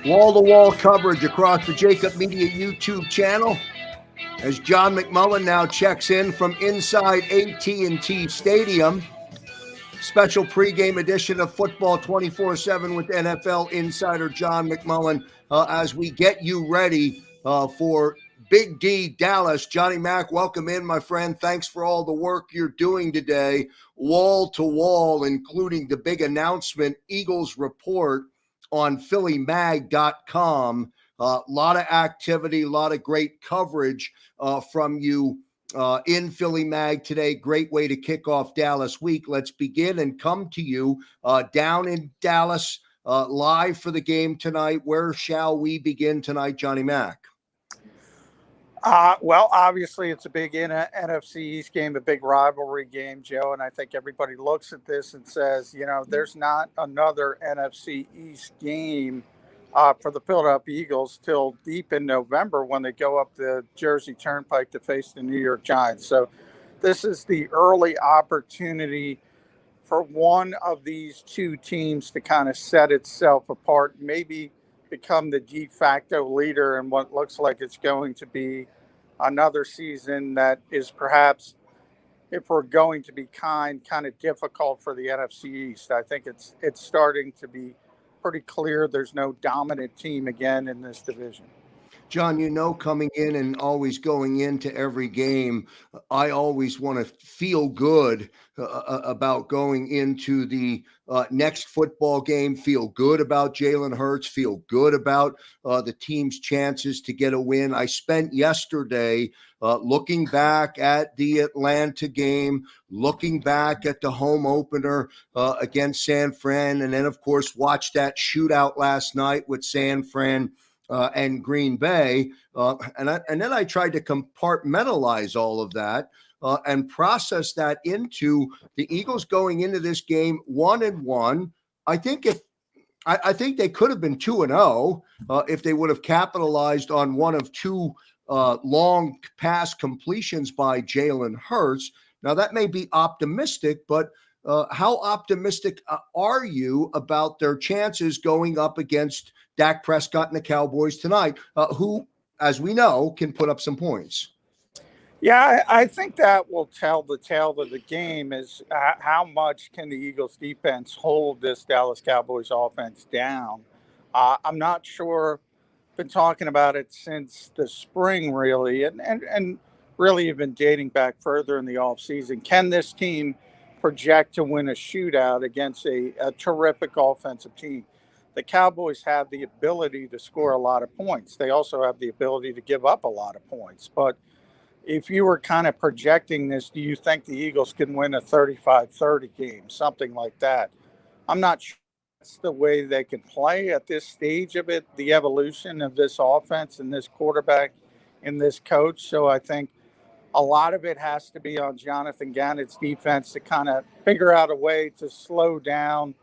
Wall-to-wall coverage across the JAKIB Media YouTube channel as John McMullen now checks in from inside AT&T Stadium. Special pregame edition of Football 24/7 with NFL insider John McMullen as we get you ready for Big D Dallas. Johnny Mac, welcome in, my friend. Thanks for all the work you're doing today, wall to wall, including the big announcement, Eagles report on PhillyMag.com. A lot of activity, a lot of great coverage from you in Philly Mag today. Great way to kick off Dallas week. Let's begin and come to you down in Dallas, live for the game tonight. Where shall we begin tonight, Johnny Mac? Well, obviously, it's a big NFC East game, a big rivalry game, Joe. And I think everybody looks at this and says, there's not another NFC East game for the Philadelphia Eagles till deep in November when they go up the Jersey Turnpike to face the New York Giants. So this is the early opportunity for one of these two teams to kind of set itself apart, maybe become the de facto leader in what looks like it's going to be another season that is perhaps, if we're going to be kind of difficult for the NFC East. I think it's starting to be pretty clear there's no dominant team again in this division. John, coming in and always going into every game, I always want to feel good about going into the next football game, feel good about Jalen Hurts, feel good about the team's chances to get a win. I spent yesterday looking back at the Atlanta game, looking back at the home opener against San Fran, and then, of course, watched that shootout last night with San Fran and Green Bay, and then I tried to compartmentalize all of that and process that into the Eagles going into this game 1-1. I think they could have been 2-0 if they would have capitalized on one of two long pass completions by Jalen Hurts. Now that may be optimistic, but how optimistic are you about their chances going up against Dak Prescott and the Cowboys tonight, who, as we know, can put up some points? Yeah, I think that will tell the tale of the game is how much can the Eagles defense hold this Dallas Cowboys offense down. I'm not sure. Been talking about it since the spring, really, and really have been dating back further in the offseason. Can this team project to win a shootout against a terrific offensive team? The Cowboys have the ability to score a lot of points. They also have the ability to give up a lot of points. But if you were kind of projecting this, do you think the Eagles can win a 35-30 game, something like that? I'm not sure that's the way they can play at this stage of it, the evolution of this offense and this quarterback and this coach. So I think a lot of it has to be on Jonathan Gannett's defense to kind of figure out a way to slow down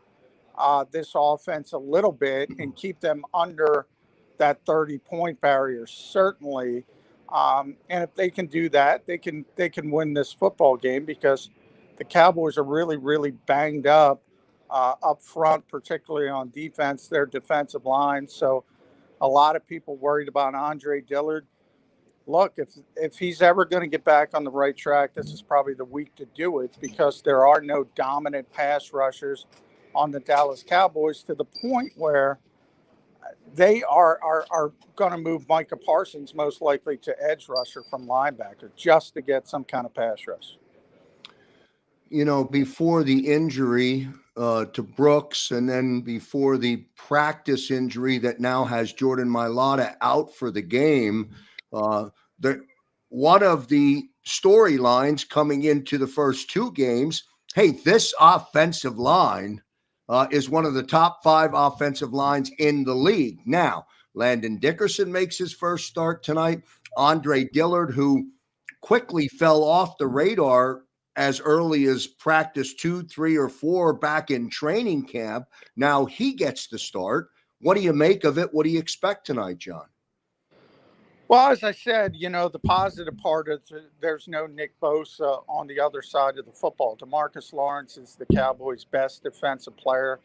this offense a little bit and keep them under that 30-point barrier, certainly. And if they can do that, they can win this football game because the Cowboys are really, really banged up front, particularly on defense, their defensive line. So a lot of people worried about Andre Dillard. Look, if he's ever going to get back on the right track, this is probably the week to do it because there are no dominant pass rushers on the Dallas Cowboys to the point where they are going to move Micah Parsons most likely to edge rusher from linebacker just to get some kind of pass rush. Before the injury to Brooks and then before the practice injury that now has Jordan Mailata out for the game, one of the storylines coming into the first two games, hey, this offensive line is one of the top 5 offensive lines in the league. Now, Landon Dickerson makes his first start tonight. Andre Dillard, who quickly fell off the radar as early as practice 2, 3, or 4 back in training camp. Now he gets the start. What do you make of it? What do you expect tonight, John? Well, as I said, the positive part is there's no Nick Bosa on the other side of the football. DeMarcus Lawrence is the Cowboys' best defensive player.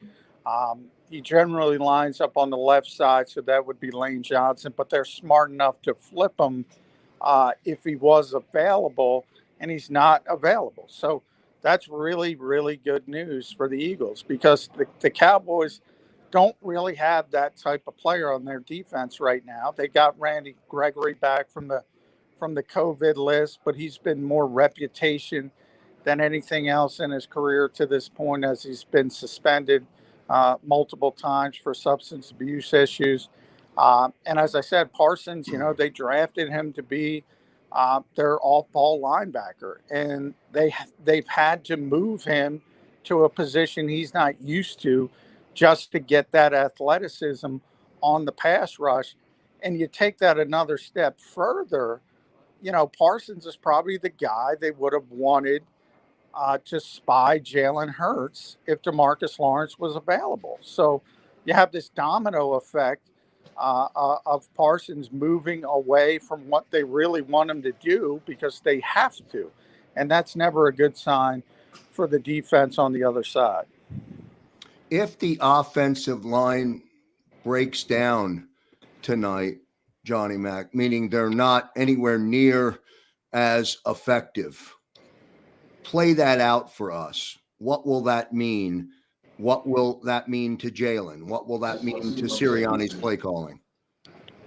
he generally lines up on the left side, so that would be Lane Johnson. But they're smart enough to flip him if he was available, and he's not available. So that's really, really good news for the Eagles, because the Cowboys don't really have that type of player on their defense right now. They got Randy Gregory back from the COVID list, but he's been more reputation than anything else in his career to this point, as he's been suspended multiple times for substance abuse issues. And as I said, Parsons, they drafted him to be their off-ball linebacker, and they've had to move him to a position he's not used to, just to get that athleticism on the pass rush. And you take that another step further, Parsons is probably the guy they would have wanted to spy Jalen Hurts if DeMarcus Lawrence was available. So you have this domino effect of Parsons moving away from what they really want him to do because they have to. And that's never a good sign for the defense on the other side. If the offensive line breaks down tonight, Johnny Mac, meaning they're not anywhere near as effective, play that out for us. What will that mean? What will that mean to Jalen? What will that mean to Sirianni's play calling?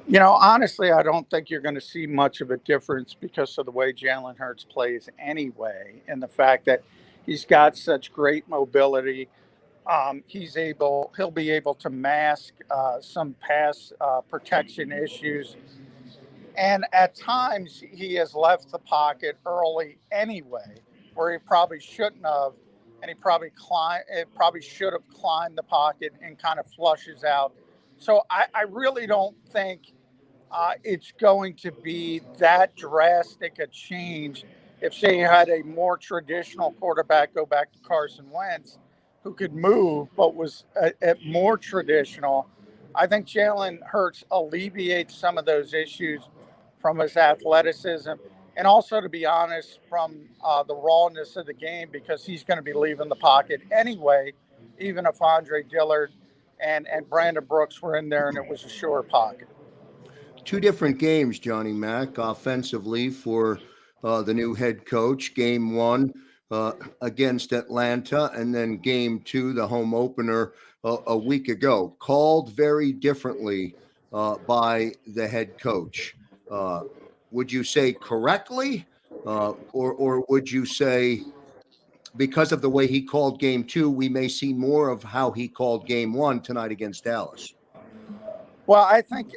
Honestly, I don't think you're going to see much of a difference because of the way Jalen Hurts plays anyway, and the fact that he's got such great mobility. He'll be able to mask some pass protection issues. And at times he has left the pocket early anyway, where he probably shouldn't have, and he probably should have climbed the pocket and kind of flushes out. So I really don't think it's going to be that drastic a change if, say, you had a more traditional quarterback, go back to Carson Wentz, who could move but was more traditional. I think Jalen Hurts alleviates some of those issues from his athleticism, and also, to be honest, from the rawness of the game, because he's going to be leaving the pocket anyway, even if Andre Dillard and Brandon Brooks were in there and it was a short pocket. Two different games, Johnny Mac, offensively for the new head coach. Game one against Atlanta, and then game two, the home opener a week ago, called very differently by the head coach. Would you say correctly, or would you say because of the way he called game two, we may see more of how he called game one tonight against Dallas? Well, I think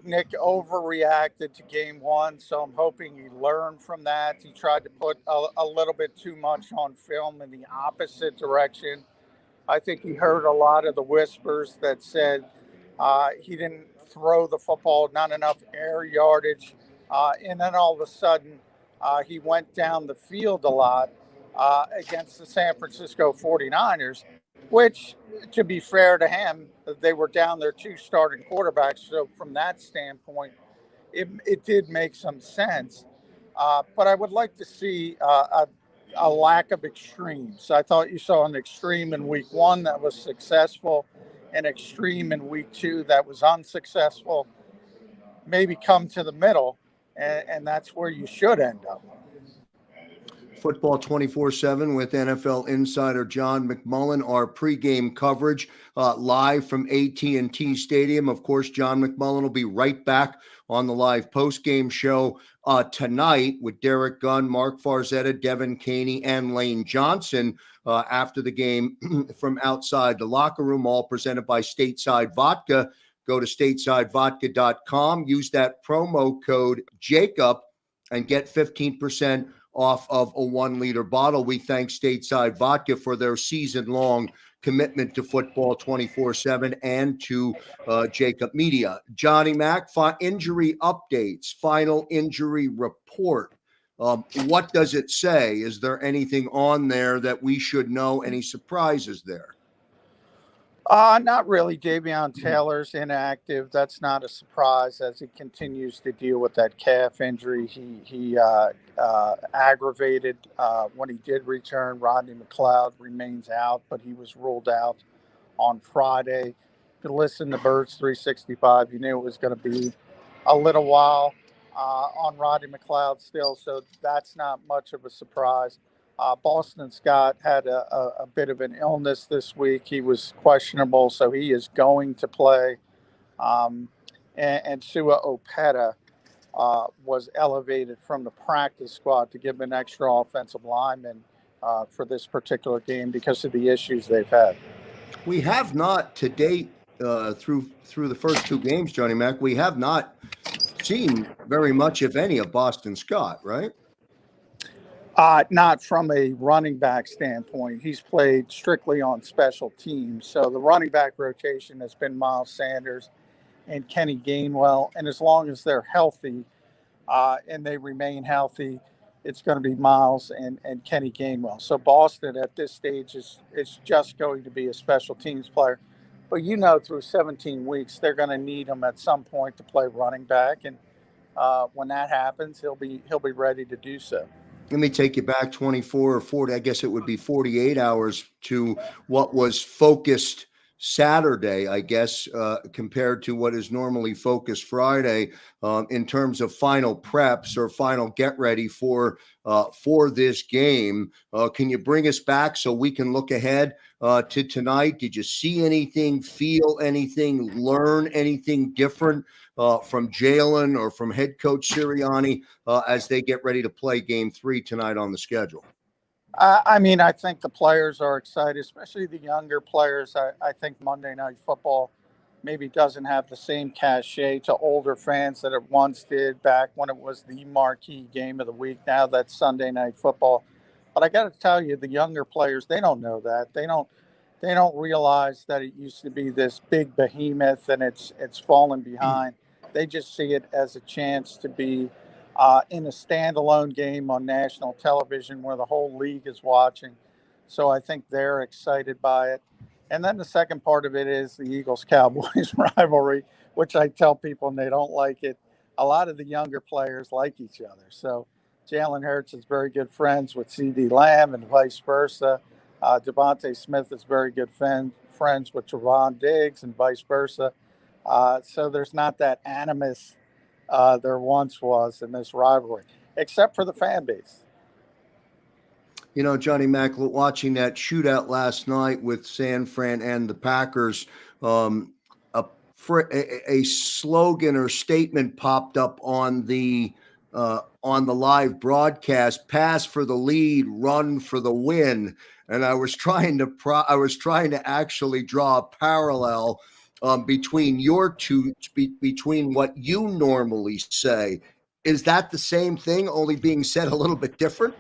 Nick overreacted to game one, so I'm hoping he learned from that. He tried to put a little bit too much on film in the opposite direction. I think he heard a lot of the whispers that said he didn't throw the football, not enough air yardage, and then all of a sudden he went down the field a lot against the San Francisco 49ers, which, to be fair to him, they were down their two starting quarterbacks. So from that standpoint, it did make some sense. But I would like to see a lack of extremes. I thought you saw an extreme in week one that was successful, an extreme in week two that was unsuccessful. Maybe come to the middle, and that's where you should end up. Football 24/7 with NFL insider John McMullen. Our pregame coverage live from AT&T Stadium. Of course, John McMullen will be right back on the live postgame show tonight with Derek Gunn, Mark Farzetta, Devin Caney, and Lane Johnson after the game from outside the locker room, all presented by Stateside Vodka. Go to statesidevodka.com, use that promo code JAKIB, and get 15% off of a 1-liter bottle. We thank Stateside Vodka for their season-long commitment to football 24/7 and to JAKIB Media. Johnny Mac, injury updates, final injury report. What does it say? Is there anything on there that we should know? Any surprises there? Not really. Davion Taylor's inactive. That's not a surprise as he continues to deal with that calf injury. He aggravated when he did return. Rodney McLeod remains out, but he was ruled out on Friday. If you listen to Birds 365, you knew it was going to be a little while on Roddy McLeod still, so that's not much of a surprise. Boston Scott had a bit of an illness this week. He was questionable, so he is going to play. And Sua Opeta was elevated from the practice squad to give him an extra offensive lineman for this particular game because of the issues they've had. We have not to date through the first two games, Johnny Mac. We have not seen very much, if any, of Boston Scott, right? Not from a running back standpoint. He's played strictly on special teams. So the running back rotation has been Miles Sanders and Kenny Gainwell. And as long as they're healthy and they remain healthy, it's going to be Miles and Kenny Gainwell. So Boston at this stage is just going to be a special teams player. But through 17 weeks, they're going to need him at some point to play running back. And when that happens, he'll be ready to do so. Let me take you back 24 or 40, I guess it would be 48 hours to what was focused Saturday, I guess, compared to what is normally focused Friday in terms of final preps or final get ready for this game. Can you bring us back so we can look ahead to tonight? Did you see anything, feel anything, learn anything different from Jalen or from head coach Sirianni as they get ready to play game 3 tonight on the schedule? I think the players are excited, especially the younger players. I think Monday Night Football maybe doesn't have the same cachet to older fans that it once did back when it was the marquee game of the week. Now that's Sunday Night Football. But I got to tell you, the younger players, they don't know that. They don't realize that it used to be this big behemoth and it's fallen behind. They just see it as a chance to be in a standalone game on national television where the whole league is watching. So I think they're excited by it. And then the second part of it is the Eagles-Cowboys rivalry, which I tell people and they don't like it. A lot of the younger players like each other. So Jalen Hurts is very good friends with CeeDee Lamb and vice versa. Devontae Smith is very good friends with Trevon Diggs and vice versa. So there's not that animus there once was in this rivalry, except for the fan base. Johnny Mac, watching that shootout last night with San Fran and the Packers, a slogan or statement popped up on the live broadcast: "Pass for the lead, run for the win." And I was trying to actually draw a parallel between your two, between what you normally say. Is that the same thing, only being said a little bit different?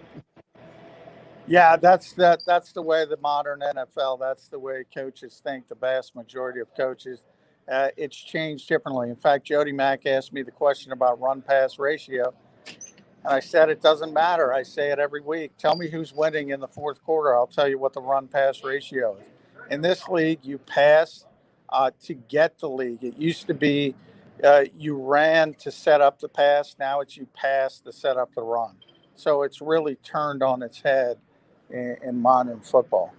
Yeah, that's the way the modern NFL, that's the way coaches think, the vast majority of coaches. It's changed differently. In fact, Jody Mack asked me the question about run-pass ratio, and I said it doesn't matter. I say it every week. Tell me who's winning in the fourth quarter. I'll tell you what the run-pass ratio is. In this league, you pass to get the league. It used to be you ran to set up the pass. Now it's you pass to set up the run. So it's really turned on its head in modern football.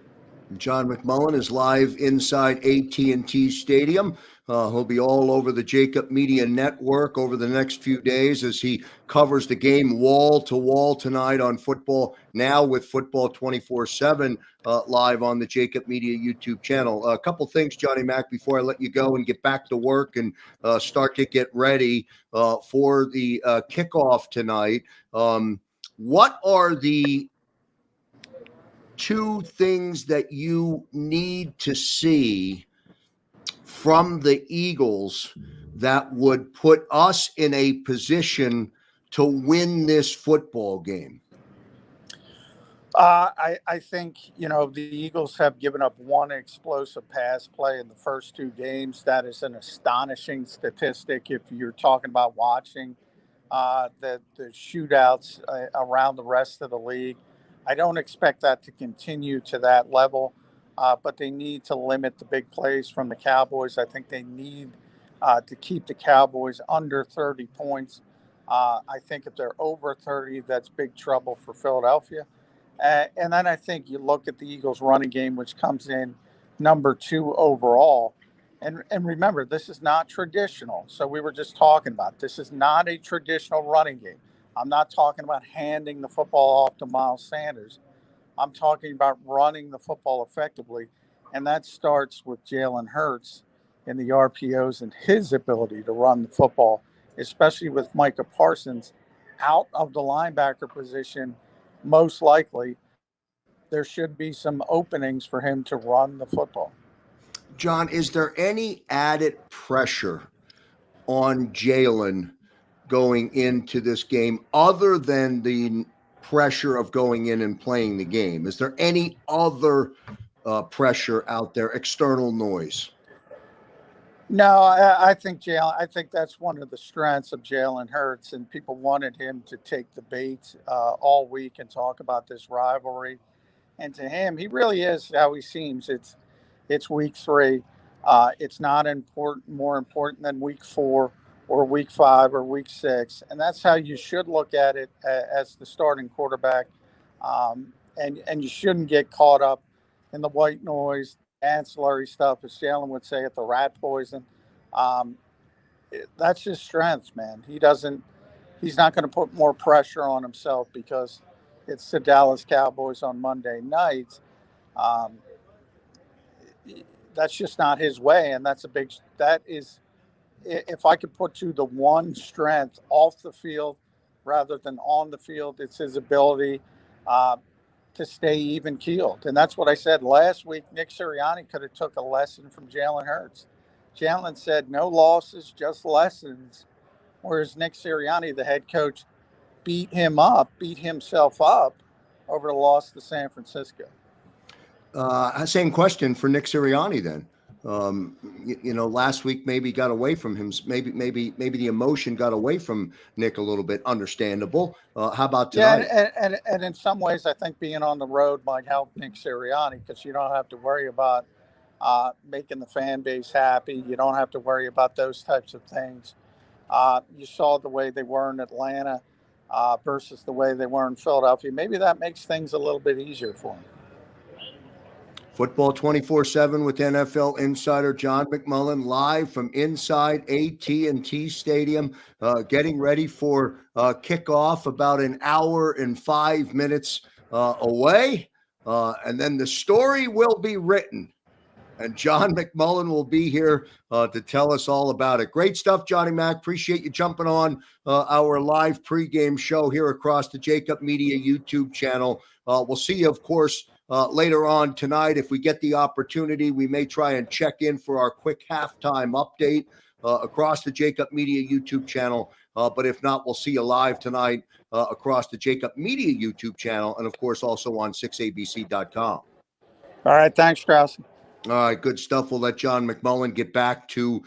John McMullen is live inside AT&T Stadium. He'll be all over the JAKIB Media Network over the next few days as he covers the game wall to wall tonight on Football Now with Football 24/7 live on the JAKIB Media YouTube channel. A couple things, Johnny Mac, before I let you go and get back to work and start to get ready for the kickoff tonight. What are the two things that you need to see from the Eagles that would put us in a position to win this football game? I think, the Eagles have given up one explosive pass play in the first two games. That is an astonishing statistic if you're talking about watching the shootouts around the rest of the league. I don't expect that to continue to that level, but they need to limit the big plays from the Cowboys. I think they need to keep the Cowboys under 30 points. I think if they're over 30, that's big trouble for Philadelphia. And then I think you look at the Eagles' running game, which comes in number 2 overall. And remember, this is not traditional. So we were just talking about this is not a traditional running game. I'm not talking about handing the football off to Miles Sanders. I'm talking about running the football effectively. And that starts with Jalen Hurts and the RPOs and his ability to run the football, especially with Micah Parsons out of the linebacker position. Most likely, there should be some openings for him to run the football. John, is there any added pressure on Jalen going into this game other than the pressure of going in and playing the game? Is there any other pressure out there, external noise? No, I think I think that's one of the strengths of Jalen Hurts, and people wanted him to take the bait all week and talk about this rivalry. And to him, he really is how he seems. It's week 3. It's not more important than week 4 or week 5 or week 6, and that's how you should look at it as the starting quarterback. And you shouldn't get caught up in the white noise, ancillary stuff, as Jalen would say, at the rat poison. Um, that's his strength, man. He's not going to put more pressure on himself because it's the Dallas Cowboys on Monday nights. Um, that's just not his way, and that is, if I could put to the one strength off the field rather than on the field, it's his ability uh, to stay even keeled. And that's what I said last week. Nick Sirianni could have took a lesson from Jalen Hurts. Jalen said, no losses, just lessons. Whereas Nick Sirianni, the head coach, beat himself up over the loss to San Francisco. Same question for Nick Sirianni then. Last week maybe got away from him. Maybe the emotion got away from Nick a little bit. Understandable. How about tonight? Yeah, and in some ways, I think being on the road might help Nick Sirianni because you don't have to worry about making the fan base happy. You don't have to worry about those types of things. You saw the way they were in Atlanta versus the way they were in Philadelphia. Maybe that makes things a little bit easier for him. Football 24/7 with NFL insider John McMullen live from inside AT&T Stadium, getting ready for kickoff about an hour and 5 minutes away. And then the story will be written. And John McMullen will be here to tell us all about it. Great stuff, Johnny Mac. Appreciate you jumping on our live pregame show here across the JAKIB Media YouTube channel. We'll see you, of course, later on tonight. If we get the opportunity, we may try and check in for our quick halftime update across the JAKIB Media YouTube channel. But if not, we'll see you live tonight across the JAKIB Media YouTube channel and, of course, also on 6abc.com. All right. Thanks, Krause. All right, good stuff. We'll let John McMullen get back to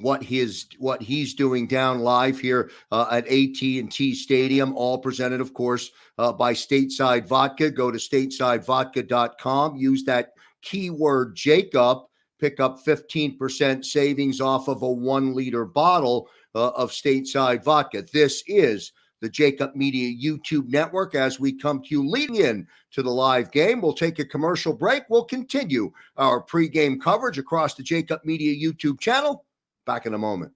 what he's doing down live here at AT&T Stadium, all presented, of course, by Stateside Vodka. Go to statesidevodka.com. Use that keyword JAKIB. Pick up 15% savings off of a 1-liter bottle of Stateside Vodka. This is the JAKIB Media YouTube network. As we come to you leading in to the live game, we'll take a commercial break. We'll continue our pregame coverage across the JAKIB Media YouTube channel. Back in a moment.